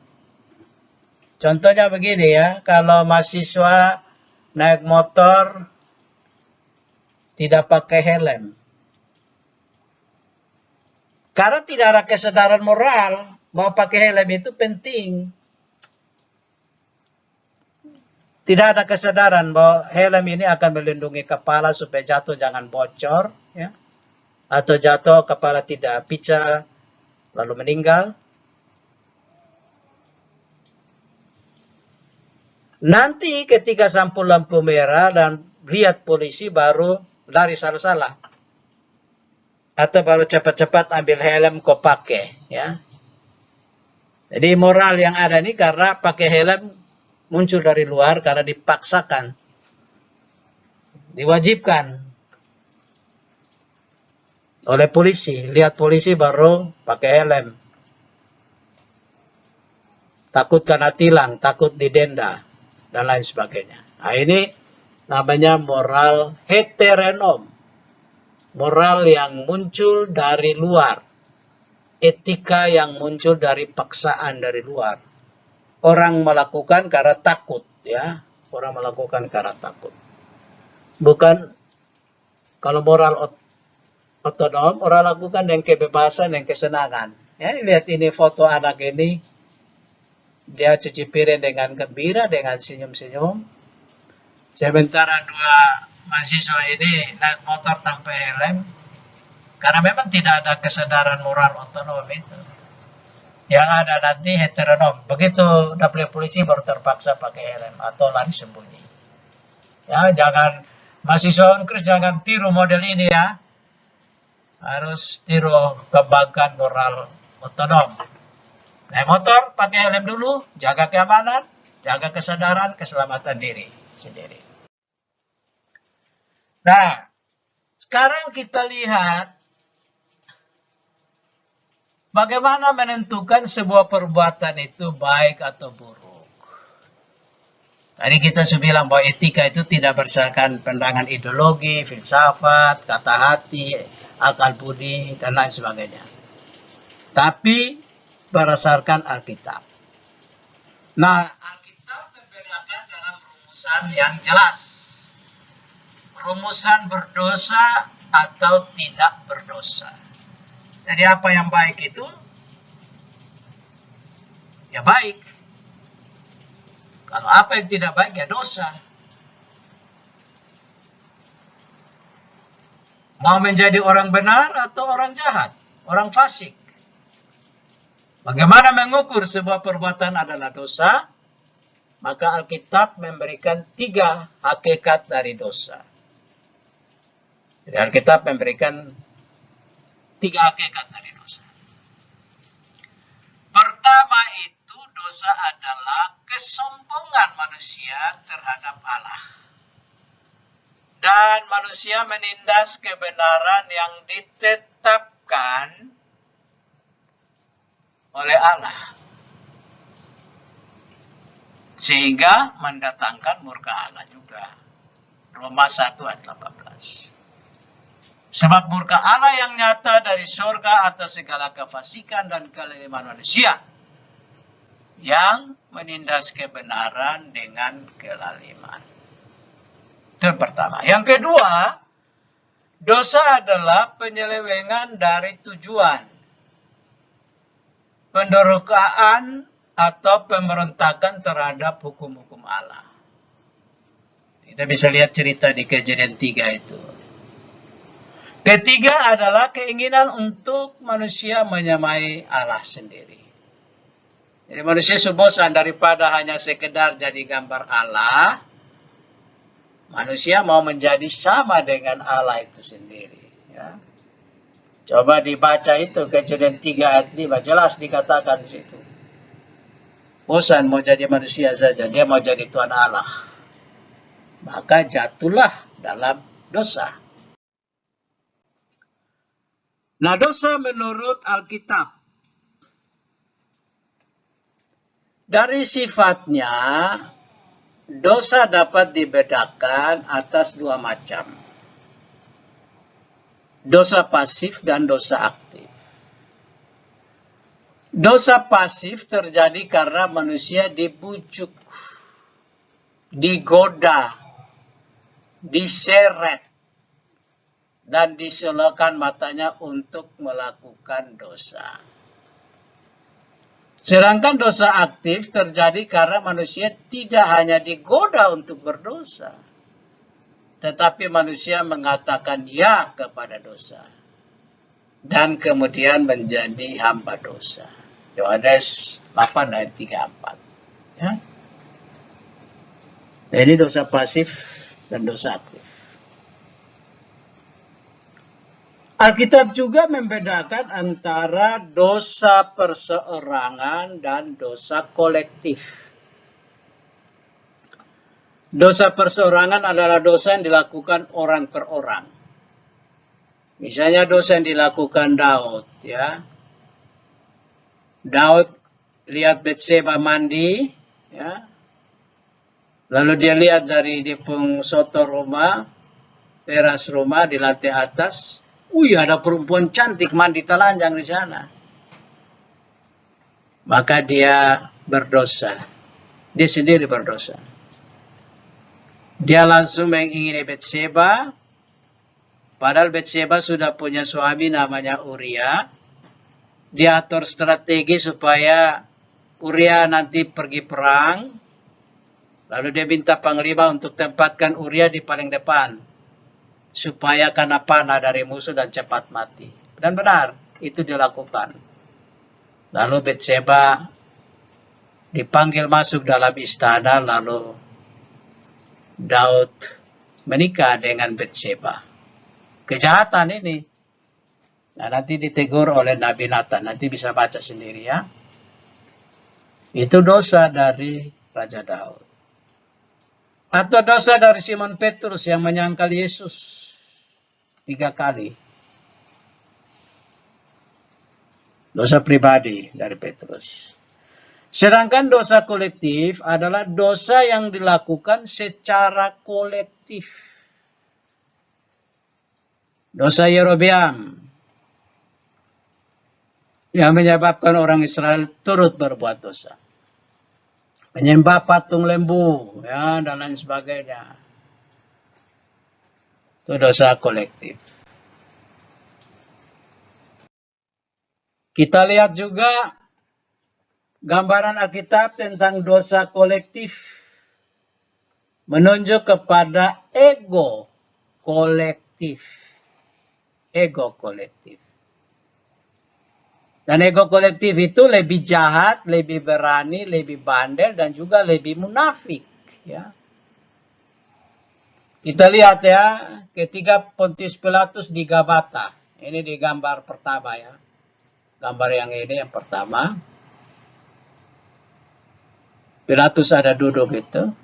Contohnya begini ya, kalau mahasiswa naik motor tidak pakai helm. Karena tidak ada kesadaran moral bahwa pakai helm itu penting. Tidak ada kesadaran bahwa helm ini akan melindungi kepala supaya jatuh jangan bocor, ya. Atau jatuh kepala tidak pecah lalu meninggal. Nanti ketika sampul lampu merah dan lihat polisi baru lari salah-salah. Atau baru cepat-cepat ambil helm kau pakai, ya. Jadi moral yang ada ini karena pakai helm muncul dari luar karena dipaksakan, diwajibkan. oleh polisi. Lihat polisi baru pakai helm. Takut kena tilang, takut didenda, dan lain sebagainya. Nah, ini namanya moral heteronom. Moral yang muncul dari luar. Etika yang muncul dari paksaan dari luar. Orang melakukan karena takut, ya. Orang melakukan karena takut. Bukan kalau moral otonom, orang lakukan yang kebebasan, yang kesenangan. Ya, lihat ini foto anak ini. Dia cuci piring dengan gembira, dengan senyum-senyum. Sementara dua mahasiswa ini naik motor tanpa helm. Karena memang tidak ada kesadaran moral otonom itu. Yang ada nanti heteronom. Begitu dapat polisi baru terpaksa pakai helm atau lari sembunyi. Ya, jangan mahasiswa Unkris jangan tiru model ini ya. Harus tiru kembangkan moral otonom. Naik motor pakai helm dulu, jaga keamanan, jaga kesadaran, keselamatan diri sendiri. Nah, sekarang kita lihat bagaimana menentukan sebuah perbuatan itu baik atau buruk. Tadi kita sudah bilang bahwa etika itu tidak berdasarkan pandangan ideologi, filsafat, kata hati, akal budi, dan lain sebagainya. Tapi berdasarkan Alkitab. Nah, Alkitab membedakan dalam rumusan yang jelas. Rumusan berdosa atau tidak berdosa. Jadi apa yang baik itu? Ya baik. Kalau apa yang tidak baik ya dosa. Mau menjadi orang benar atau orang jahat? Orang fasik. Bagaimana mengukur sebuah perbuatan adalah dosa? Maka Alkitab memberikan 3 hakikat dari dosa. Jadi Alkitab memberikan 3 hakikat dari dosa. Pertama itu dosa adalah kesombongan manusia terhadap Allah. Dan manusia menindas kebenaran yang ditetapkan oleh Allah. Sehingga mendatangkan murka Allah juga. Roma 1 ayat 18. Sebab murka Allah yang nyata dari surga atas segala kefasikan dan kelaliman manusia. Yang menindas kebenaran dengan kelaliman. Itu yang pertama. Yang kedua, dosa adalah penyelewengan dari tujuan. Pendurhakaan atau pemberontakan terhadap hukum-hukum Allah. Kita bisa lihat cerita di Kejadian 3 itu. Ketiga adalah keinginan untuk manusia menyamai Allah sendiri. Jadi manusia bosan daripada hanya sekedar jadi gambar Allah. Manusia mau menjadi sama dengan Allah itu sendiri. Ya. Coba dibaca itu Kejadian 3 ayat 5. Jelas dikatakan di situ. Bosan mau jadi manusia saja. Dia mau jadi Tuhan Allah. Maka jatuhlah dalam dosa. Nah, dosa menurut Alkitab. Dari sifatnya, dosa dapat dibedakan atas 2 macam. Dosa pasif dan dosa aktif. Dosa pasif terjadi karena manusia dibujuk, digoda, diseret, dan diselahkan matanya untuk melakukan dosa. Sedangkan dosa aktif terjadi karena manusia tidak hanya digoda untuk berdosa, tetapi manusia mengatakan ya kepada dosa. Dan kemudian menjadi hamba dosa. Yohanes 8 ayat 34. Ya. Ini dosa pasif dan dosa aktif. Alkitab juga membedakan antara dosa perseorangan dan dosa kolektif. Dosa perseorangan adalah dosa yang dilakukan orang per orang. Misalnya dosa yang dilakukan Daud, ya. Daud lihat Batseba mandi, ya. Lalu dia lihat dari di soto rumah, teras rumah di lantai atas, ada perempuan cantik mandi telanjang di sana. Maka dia berdosa. Dia sendiri berdosa. Dia langsung mengingini Batseba, padahal Batseba sudah punya suami namanya Uria. Dia atur strategi supaya Uria nanti pergi perang. Lalu dia minta panglima untuk tempatkan Uria di paling depan, supaya kena panah dari musuh dan cepat mati. Dan benar, itu dilakukan. Lalu Batseba dipanggil masuk dalam istana, lalu Daud menikah dengan Batseba. Kejahatan ini. Nah, nanti ditegur oleh Nabi Nathan. Nanti bisa baca sendiri, ya. Itu dosa dari Raja Daud. Atau dosa dari Simon Petrus yang menyangkal Yesus 3 kali. Dosa pribadi dari Petrus. Sedangkan dosa kolektif adalah dosa yang dilakukan secara kolektif. Dosa Yerobeam yang menyebabkan orang Israel turut berbuat dosa. Menyembah patung lembu, ya, dan lain sebagainya. Itu dosa kolektif. Kita lihat juga gambaran Alkitab tentang dosa kolektif menunjuk kepada ego kolektif. Ego kolektif. Dan ego kolektif itu lebih jahat, lebih berani, lebih bandel, dan juga lebih munafik. Ya. Kita lihat, ya, ketika Pontius Pilatus di Gabata. Ini di gambar pertama, ya. Gambar yang ini yang pertama. Pilatus ada duduk itu.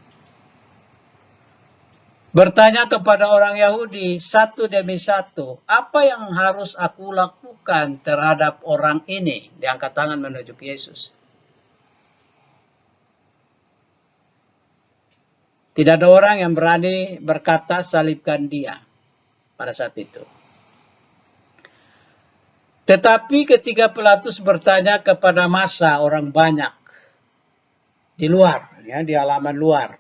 Bertanya kepada orang Yahudi satu demi satu, apa yang harus aku lakukan terhadap orang ini? Diangkat tangan menuju ke Yesus. Tidak ada orang yang berani berkata salibkan dia pada saat itu. Tetapi ketika Pilatus bertanya kepada massa orang banyak di luar, ya, di halaman luar,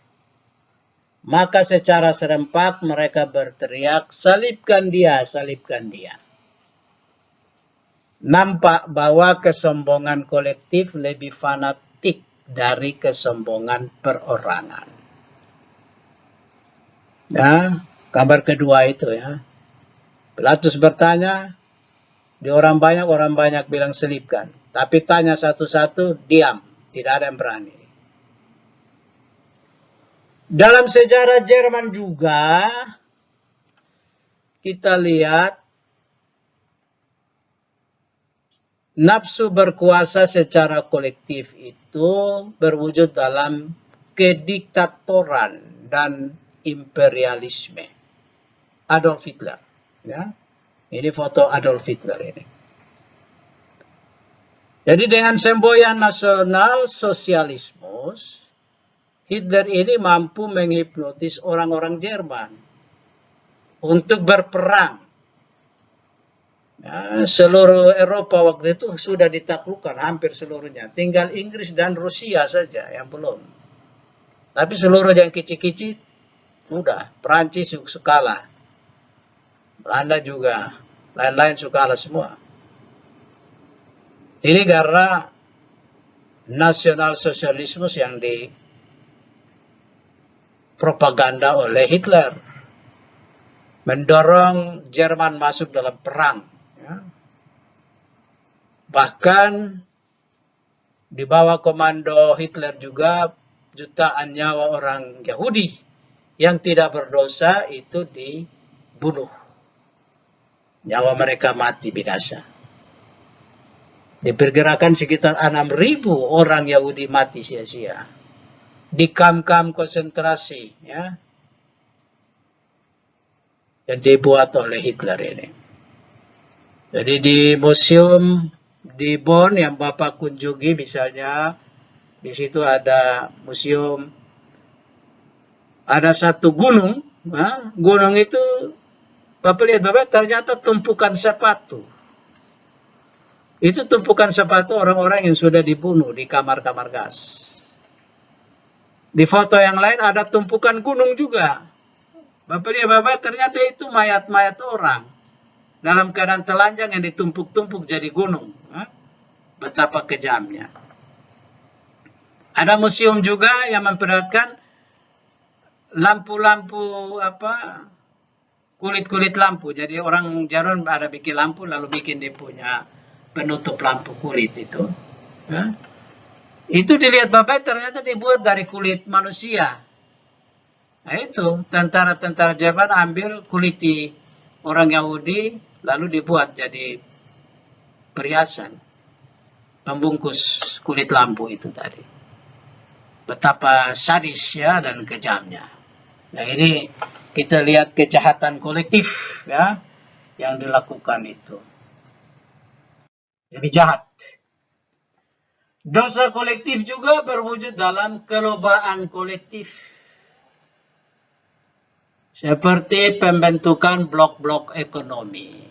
maka secara serempak mereka berteriak, salibkan dia, salibkan dia. Nampak bahwa kesombongan kolektif lebih fanatik dari kesombongan perorangan. Ya, gambar kedua itu, ya. Pilatus bertanya, di orang banyak bilang salibkan. Tapi tanya satu-satu, diam, tidak ada yang berani. Dalam sejarah Jerman juga, kita lihat nafsu berkuasa secara kolektif itu berwujud dalam kediktatoran dan imperialisme. Adolf Hitler. Ya. Ini foto Adolf Hitler ini. Jadi dengan semboyan nasional sosialismus, Hitler ini mampu menghipnotis orang-orang Jerman untuk berperang. Ya, seluruh Eropa waktu itu sudah ditaklukkan hampir seluruhnya. Tinggal Inggris dan Rusia saja yang belum. Tapi seluruh yang kecil-kecil sudah. Perancis kalah. Belanda juga. Lain-lain kalah semua. Ini karena nasional sosialisme yang propaganda oleh Hitler, mendorong Jerman masuk dalam perang. Ya. Bahkan di bawah komando Hitler juga jutaan nyawa orang Yahudi yang tidak berdosa itu dibunuh. Nyawa mereka mati binasa. Diperkirakan sekitar 6.000 orang Yahudi mati sia-sia di kamp-kamp konsentrasi, ya, yang dibuat oleh Hitler ini. Jadi di museum di Bonn yang Bapak kunjungi misalnya, di situ ada museum, ada satu gunung, gunung itu Bapak lihat Bapak ternyata tumpukan sepatu. Itu tumpukan sepatu orang-orang yang sudah dibunuh di kamar-kamar gas. Di foto yang lain ada tumpukan gunung juga. Bapak lihat Bapak ternyata itu mayat-mayat orang dalam keadaan telanjang yang ditumpuk-tumpuk jadi gunung. Betapa kejamnya. Ada museum juga yang memperlihatkan lampu-lampu kulit-kulit lampu. Jadi orang Jerman ada bikin lampu lalu bikin dia punya penutup lampu kulit itu. Itu dilihat Bapak ternyata dibuat dari kulit manusia. Nah itu tentara-tentara Jerman ambil kulit orang Yahudi lalu dibuat jadi perhiasan pembungkus kulit lampu itu tadi. Betapa sadis ya dan kejamnya. Nah ini kita lihat kejahatan kolektif ya yang dilakukan itu. Lebih jahat. Dosa kolektif juga berwujud dalam kelobaan kolektif. Seperti pembentukan blok-blok ekonomi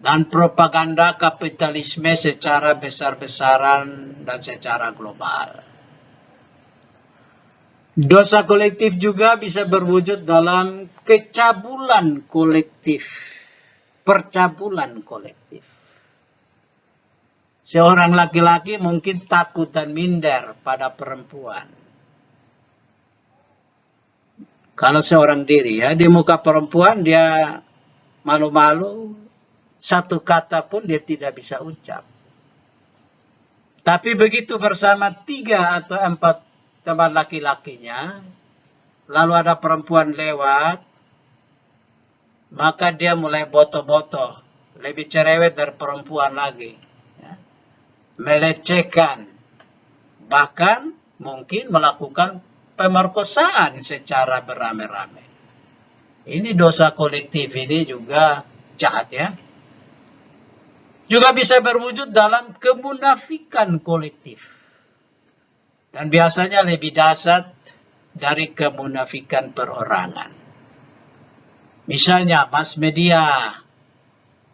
dan propaganda kapitalisme secara besar-besaran dan secara global. Dosa kolektif juga bisa berwujud dalam kecabulan kolektif, percabulan kolektif. Seorang laki-laki mungkin takut dan minder pada perempuan. Kalau seorang diri ya, di muka perempuan dia malu-malu, satu kata pun dia tidak bisa ucap. Tapi begitu bersama 3 atau 4 teman laki-lakinya, lalu ada perempuan lewat, maka dia mulai boto-boto, lebih cerewet dari perempuan lagi. Ya. Melecehkan, bahkan mungkin melakukan pemerkosaan secara beramai-ramai. Ini dosa kolektif ini juga jahat ya. Juga bisa berwujud dalam kemunafikan kolektif. Dan biasanya lebih dahsyat dari kemunafikan perorangan. Misalnya mass media,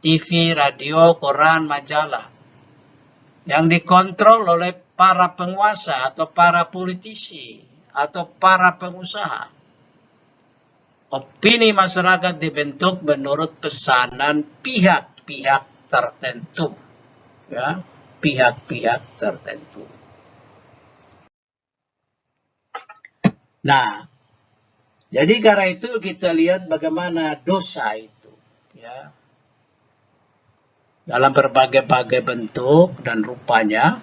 TV, radio, koran, majalah. Yang dikontrol oleh para penguasa atau para politisi atau para pengusaha. Opini masyarakat dibentuk menurut pesanan pihak-pihak tertentu. Ya, pihak-pihak tertentu. Nah, jadi karena itu kita lihat bagaimana dosa itu, ya, dalam berbagai-bagai bentuk dan rupanya.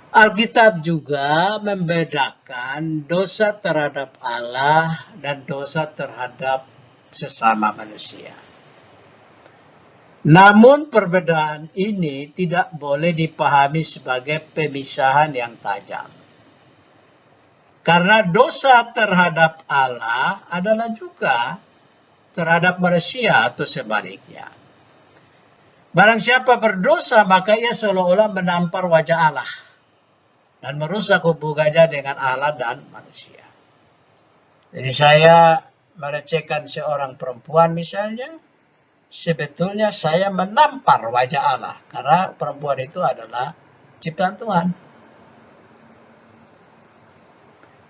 Alkitab juga membedakan dosa terhadap Allah dan dosa terhadap sesama manusia. Namun perbedaan ini tidak boleh dipahami sebagai pemisahan yang tajam. Karena dosa terhadap Allah adalah juga terhadap manusia atau sebaliknya. Barang siapa berdosa maka ia seolah-olah menampar wajah Allah dan merusak hubungannya dengan Allah dan manusia. Jadi saya melecehkan seorang perempuan misalnya, sebetulnya saya menampar wajah Allah karena perempuan itu adalah ciptaan Tuhan.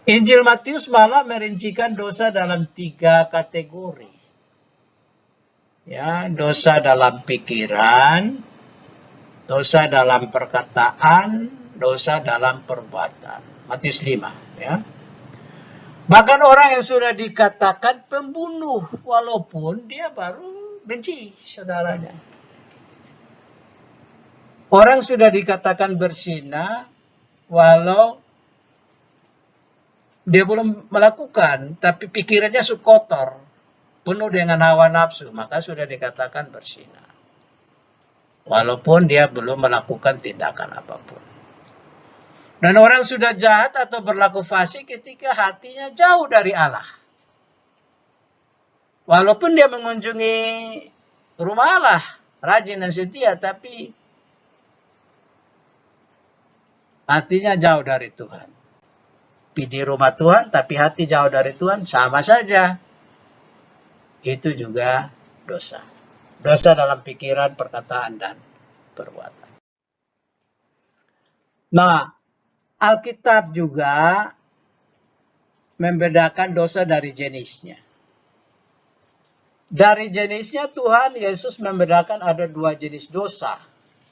Injil Matius malah merincikan dosa dalam 3 kategori. Ya, dosa dalam pikiran, dosa dalam perkataan, dosa dalam perbuatan. Matius 5, ya. Bahkan orang yang sudah dikatakan pembunuh walaupun dia baru benci saudaranya. Orang sudah dikatakan berzina walau dia belum melakukan, tapi pikirannya kotor, penuh dengan hawa nafsu, maka sudah dikatakan berzina. Walaupun dia belum melakukan tindakan apapun. Dan orang sudah jahat atau berlaku fasik ketika hatinya jauh dari Allah. Walaupun dia mengunjungi rumah Allah, rajin dan setia, tapi hatinya jauh dari Tuhan. Di rumah Tuhan, tapi hati jauh dari Tuhan, sama saja. Itu juga dosa. Dosa dalam pikiran, perkataan, dan perbuatan. Nah, Alkitab juga membedakan dosa dari jenisnya. Dari jenisnya Tuhan Yesus membedakan ada 2 jenis dosa.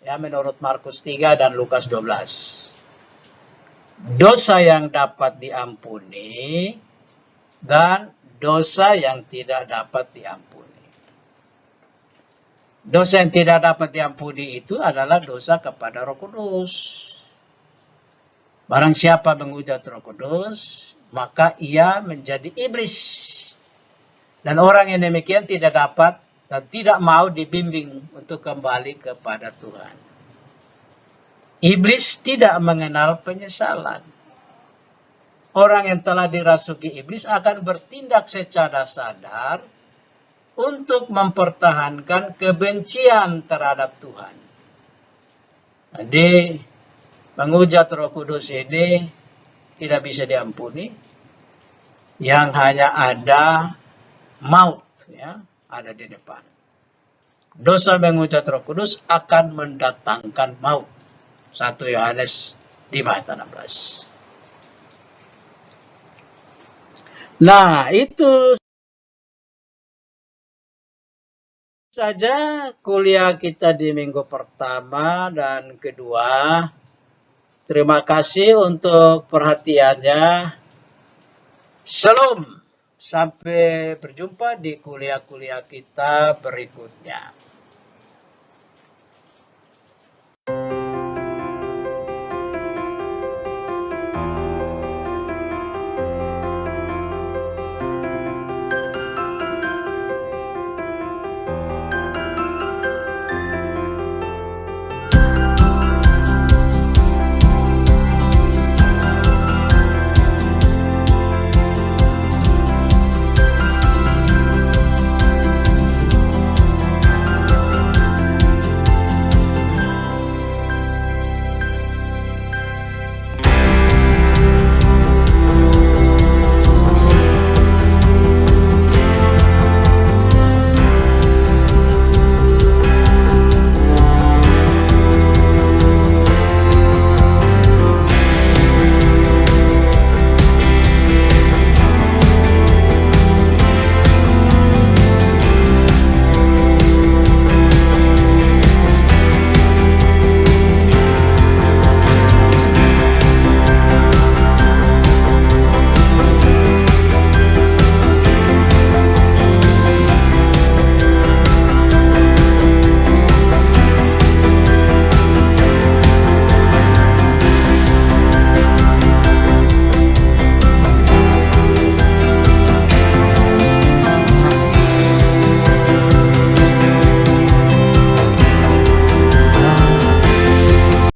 Ya, menurut Markus 3 dan Lukas 12. Dosa yang dapat diampuni dan dosa yang tidak dapat diampuni. Dosa yang tidak dapat diampuni itu adalah dosa kepada Roh Kudus. Barang siapa menghujat Roh Kudus, maka ia menjadi iblis. Dan orang yang demikian tidak dapat dan tidak mau dibimbing untuk kembali kepada Tuhan. Iblis tidak mengenal penyesalan. Orang yang telah dirasuki iblis akan bertindak secara sadar untuk mempertahankan kebencian terhadap Tuhan. Jadi, menghujat Roh Kudus ini tidak bisa diampuni. Yang hanya ada maut, ya, ada di depan. Dosa menghujat Roh Kudus akan mendatangkan maut. 1 Yohanes 5:16. Nah, itu saja kuliah kita di minggu pertama dan kedua. Terima kasih untuk perhatiannya. Shalom. Sampai berjumpa di kuliah-kuliah kita berikutnya.